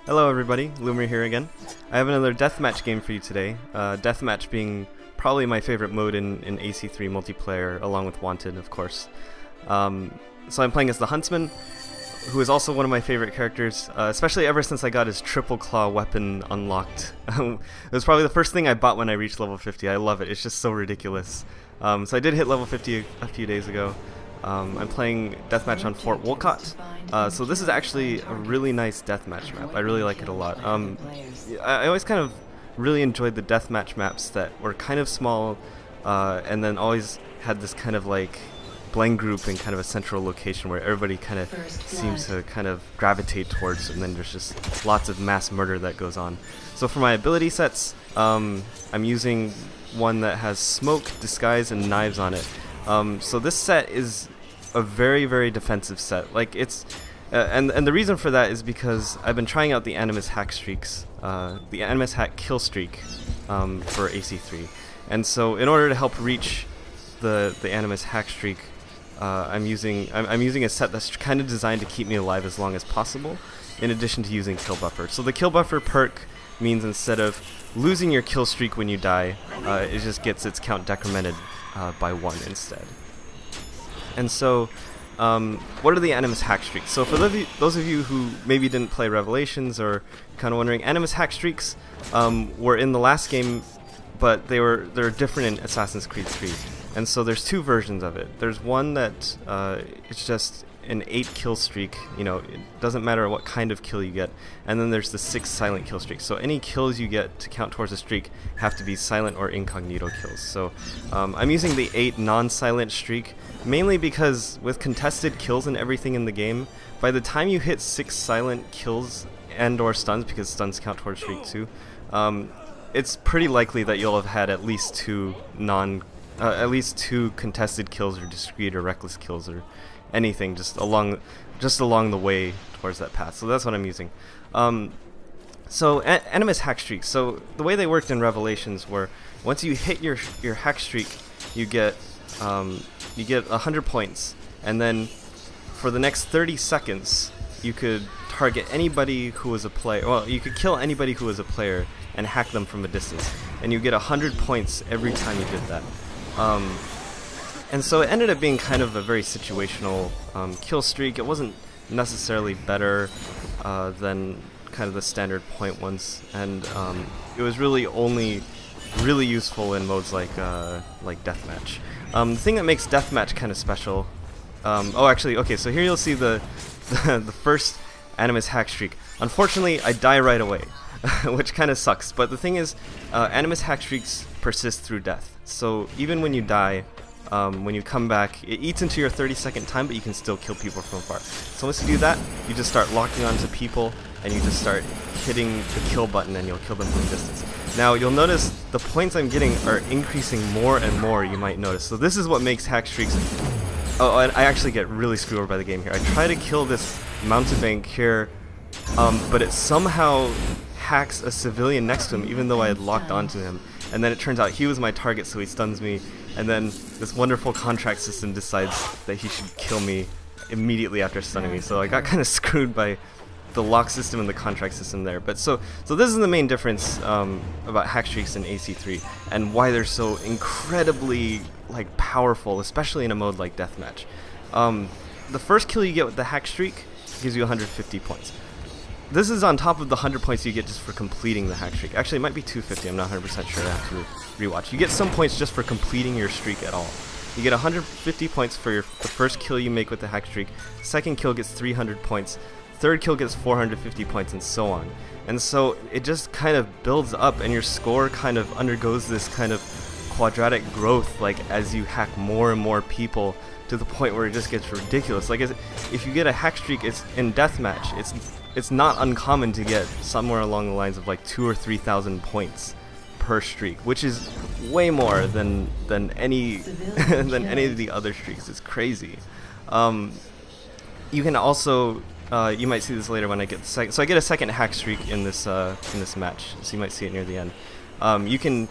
Hello everybody, Loomer here again. I have another Deathmatch game for you today. Deathmatch being probably my favorite mode in AC3 multiplayer, along with Wanted, of course. So I'm playing as the Huntsman, who is also one of my favorite characters, especially ever since I got his triple claw weapon unlocked. It was probably the first thing I bought when I reached level 50. I love it, it's just so ridiculous. So I did hit level 50 a few days ago. I'm playing Deathmatch on Fort Wolcott. So this is actually a really nice Deathmatch map. I really like it a lot. I always kind of really enjoyed the Deathmatch maps that were kind of small and then always had this kind of like blend group in kind of a central location where everybody kind of seems to kind of gravitate towards, and then there's just lots of mass murder that goes on. So for my ability sets, I'm using one that has smoke, disguise, and knives on it. So this set is a very defensive set. Like it's, and the reason for that is because I've been trying out the Animus Hack streaks, the Animus Hack kill streak for AC3, and so in order to help reach the Animus Hack streak, I'm using a set that's kind of designed to keep me alive as long as possible, in addition to using kill buffer. So the kill buffer perk means instead of losing your kill streak when you die, it just gets its count decremented by 1 instead. And so, what are the Animus Hack streaks? So for those of you who maybe didn't play Revelations or kind of wondering, Animus Hack streaks were in the last game, but they're different in Assassin's Creed 3. And so there's two versions of it. There's one that it's just an 8 kill streak, you know, it doesn't matter what kind of kill you get, and then there's the 6 silent kill streaks. So any kills you get to count towards a streak have to be silent or incognito kills. So I'm using the 8 non-silent streak mainly because with contested kills and everything in the game, by the time you hit 6 silent kills and or stuns, because stuns count towards streak too, it's pretty likely that you'll have had at least two contested kills or discreet or reckless kills or anything just along the way towards that path. So that's what I'm using. So Animus Hack streaks. So the way they worked in Revelations were once you hit your hack streak, you get 100 points, and then for the next 30 seconds you could target anybody who was a player. Well, you could kill anybody who was a player and hack them from a distance, and you get 100 points every time you did that. And so it ended up being kind of a very situational kill streak. It wasn't necessarily better than kind of the standard point ones, and it was really only really useful in modes like Deathmatch. The thing that makes Deathmatch kind of special, oh actually, okay, so here you'll see the first Animus Hack streak. Unfortunately, I die right away, which kind of sucks, but the thing is, Animus Hack streaks persist through death. So even when you die, when you come back, it eats into your 30-second time, but you can still kill people from afar. So once you do that, you just start locking onto people, and you just start hitting the kill button, and you'll kill them from a distance. Now you'll notice the points I'm getting are increasing more and more, you might notice. So this is what makes hack streaks. Oh, and I actually get really screwed over by the game here. I try to kill this mountebank here, but it somehow hacks a civilian next to him, even though I had locked onto him. And then it turns out he was my target, so he stuns me, and then this wonderful contract system decides that he should kill me immediately after stunning me. So I got kind of screwed by the lock system and the contract system there. But so this is the main difference about hack streaks in AC3, and why they're so incredibly like powerful, especially in a mode like Deathmatch. The first kill you get with the hack streak gives you 150 points. This is on top of the 100 points you get just for completing the hack streak. Actually, it might be 250, I'm not 100% sure, I have to rewatch. You get some points just for completing your streak at all. You get 150 points for the first kill you make with the hack streak, second kill gets 300 points, third kill gets 450 points, and so on. And so it just kind of builds up, and your score kind of undergoes this kind of quadratic growth, like as you hack more and more people, to the point where it just gets ridiculous. Like if you get a hack streak, it's in Deathmatch, it's not uncommon to get somewhere along the lines of like 2,000 or 3,000 points per streak, which is way more than any than any of the other streaks. It's crazy. You can also you might see this later when I get the second. So I get a second hack streak in this match. So you might see it near the end. You can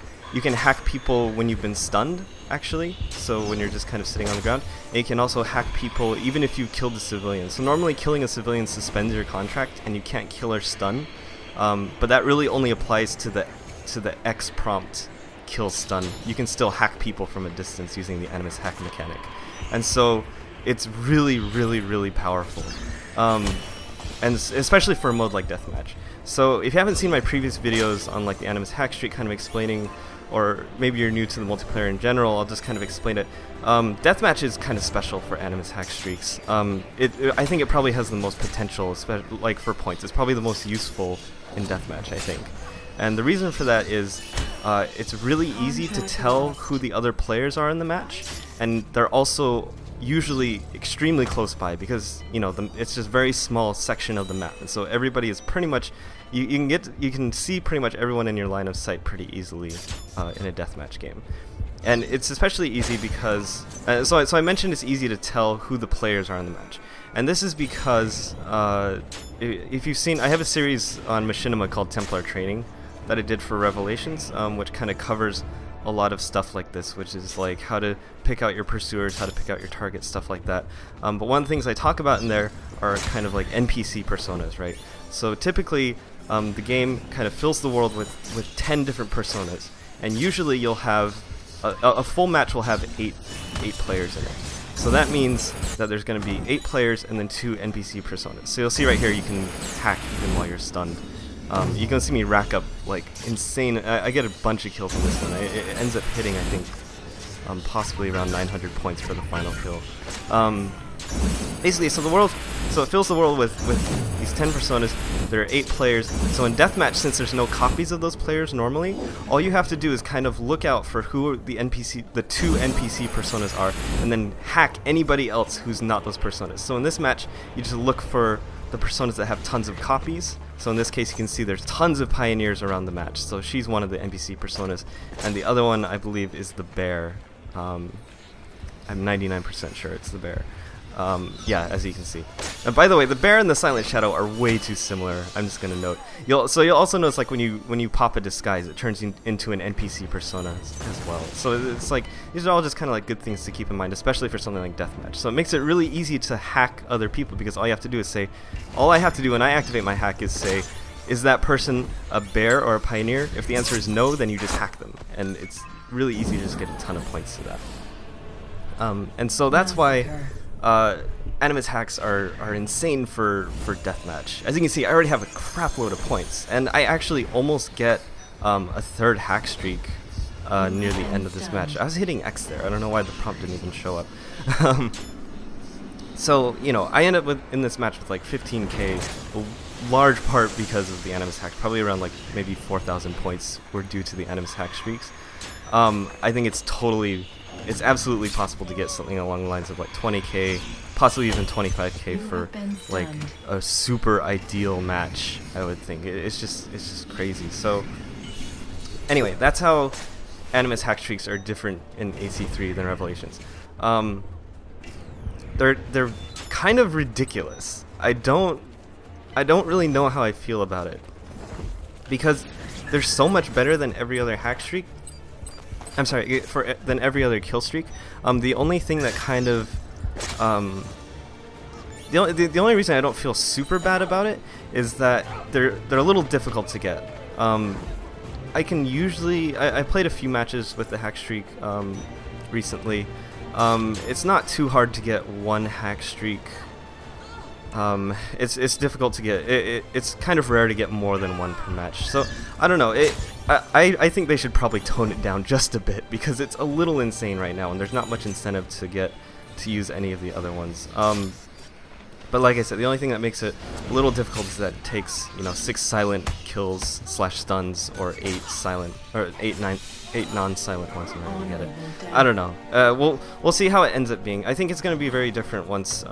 hack people when you've been stunned, actually, so when you're just kind of sitting on the ground. And you can also hack people even if you've killed a civilian. So normally killing a civilian suspends your contract, and you can't kill or stun. but that really only applies to the X prompt kill stun. You can still hack people from a distance using the Animus Hack mechanic, and so it's really powerful, and especially for a mode like Deathmatch. So if you haven't seen my previous videos on like the Animus Hack streak, kind of explaining, or maybe you're new to the multiplayer in general, I'll just kind of explain it. Deathmatch is kind of special for Animus Hack streaks. I think it probably has the most potential, like for points. It's probably the most useful in Deathmatch, I think. And the reason for that is it's really easy to tell who the other players are in the match, and they're also usually extremely close by because, you know, it's just very small section of the map, and so everybody is pretty much, you can see pretty much everyone in your line of sight pretty easily in a deathmatch game. And it's especially easy because so I mentioned it's easy to tell who the players are in the match, and this is because if you've seen, I have a series on Machinima called Templar Training that I did for Revelations, which kind of covers a lot of stuff like this, which is like how to pick out your pursuers, how to pick out your targets, stuff like that. But one of the things I talk about in there are kind of like NPC personas, right? So typically the game kind of fills the world with 10 different personas, and usually you'll have a full match will have eight players in it. So that means that there's going to be 8 players and then 2 NPC personas. So you'll see right here you can hack even while you're stunned. You can see me rack up like insane. I get a bunch of kills on this one. It ends up hitting, I think, possibly around 900 points for the final kill. Basically, so it fills the world with these 10 personas. There are 8 players. So in Deathmatch, since there's no copies of those players normally, all you have to do is kind of look out for who the 2 NPC personas are, and then hack anybody else who's not those personas. So in this match, you just look for the personas that have tons of copies. So in this case, you can see there's tons of pioneers around the match. So she's one of the NPC personas, and the other one, I believe, is the bear. I'm 99% sure it's the bear. Yeah, as you can see. And by the way, the bear and the Silent Shadow are way too similar. I'm just gonna note. You'll also notice, like, when you pop a disguise, it turns into an NPC persona as well. So it's like these are all just kind of like good things to keep in mind, especially for something like Deathmatch. So it makes it really easy to hack other people because all you have to do is say, all I have to do when I activate my hack is say, is that person a bear or a pioneer? If the answer is no, then you just hack them, and it's really easy to just get a ton of points to that. And so that's why Animus hacks are insane for Deathmatch. As you can see, I already have a crap load of points, and I actually almost get a 3rd hack streak near the end of this match. I was hitting X there. I don't know why the prompt didn't even show up. So, you know, I end up in this match with like 15k, a large part because of the Animus hack. Probably around like maybe 4,000 points were due to the Animus hack streaks. I think it's absolutely possible to get something along the lines of like 20k, possibly even 25k for like a super ideal match, I would think. It's just crazy. So anyway, that's how Animus hack streaks are different in AC3 than Revelations. They're kind of ridiculous. I don't really know how I feel about it, because they're so much better than every other hack streak. I'm sorry, than every other kill streak. The only thing that kind of the only reason I don't feel super bad about it is that they're a little difficult to get. I can usually I played a few matches with the hack streak recently. It's not too hard to get one hack streak. It's difficult to get. It's kind of rare to get more than one per match. So I don't know. I think they should probably tone it down just a bit, because it's a little insane right now, and there's not much incentive to use any of the other ones. But like I said, the only thing that makes it a little difficult is that it takes, you know, 6 silent kills / stuns, or 8 silent, or 8 non-silent ones in order to get it. I don't know. We'll see how it ends up being. I think it's going to be very different once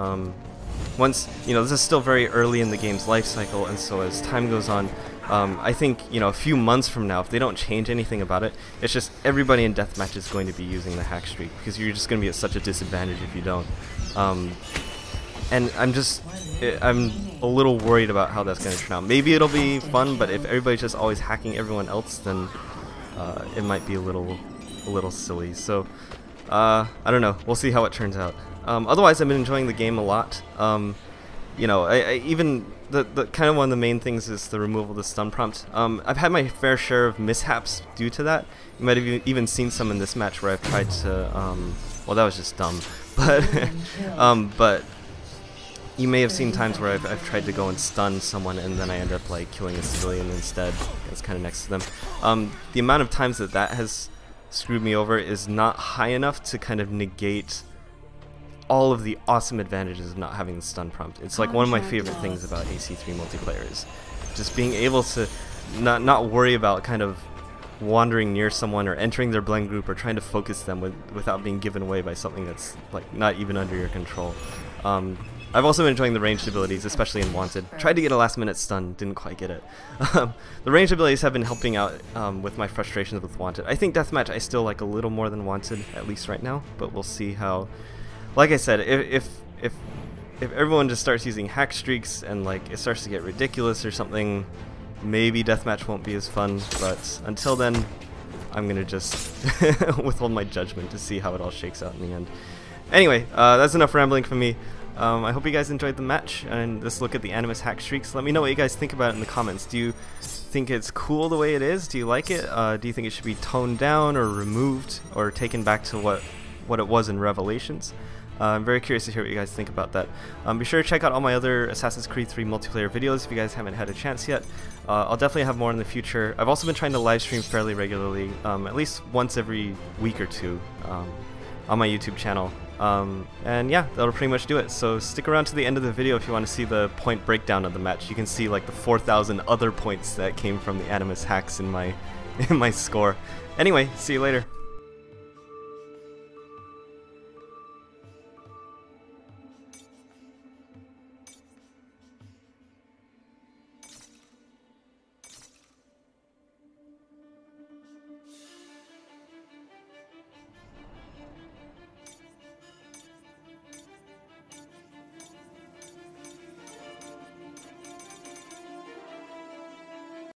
you know, this is still very early in the game's life cycle, and so as time goes on, I think, you know, a few months from now, if they don't change anything about it, it's just everybody in Deathmatch is going to be using the hack streak, because you're just going to be at such a disadvantage if you don't. And I'm a little worried about how that's going to turn out. Maybe it'll be fun, but if everybody's just always hacking everyone else, then it might be a little silly. So I don't know. We'll see how it turns out. Otherwise, I've been enjoying the game a lot. you know, even the kind of one of the main things is the removal of the stun prompt. I've had my fair share of mishaps due to that. You might have even seen some in this match where I've tried to, well, that was just dumb, but but you may have seen times where I've tried to go and stun someone and then I end up like killing a civilian instead. That's kind of next to them. The amount of times that has screwed me over is not high enough to kind of negate all of the awesome advantages of not having the stun prompt. It's like one of my favorite things about AC3 multiplayer is just being able to not worry about kind of wandering near someone or entering their blend group or trying to focus them without being given away by something that's like not even under your control. I've also been enjoying the ranged abilities, especially in Wanted. Tried to get a last minute stun, didn't quite get it. The ranged abilities have been helping out with my frustrations with Wanted. I think Deathmatch I still like a little more than Wanted, at least right now, but we'll see how. Like I said, if everyone just starts using hack streaks and like it starts to get ridiculous or something, maybe Deathmatch won't be as fun, but until then, I'm gonna just withhold my judgment to see how it all shakes out in the end. Anyway, that's enough rambling from me. I hope you guys enjoyed the match and this look at the Animus hack streaks. Let me know what you guys think about it in the comments. Do you think it's cool the way it is? Do you like it? Do you think it should be toned down or removed or taken back to what it was in Revelations? I'm very curious to hear what you guys think about that. Be sure to check out all my other Assassin's Creed 3 multiplayer videos if you guys haven't had a chance yet. I'll definitely have more in the future. I've also been trying to live stream fairly regularly, at least once every week or two on my YouTube channel. And yeah, that'll pretty much do it. So stick around to the end of the video if you want to see the point breakdown of the match. You can see like the 4,000 other points that came from the Animus hacks in my score. Anyway, see you later.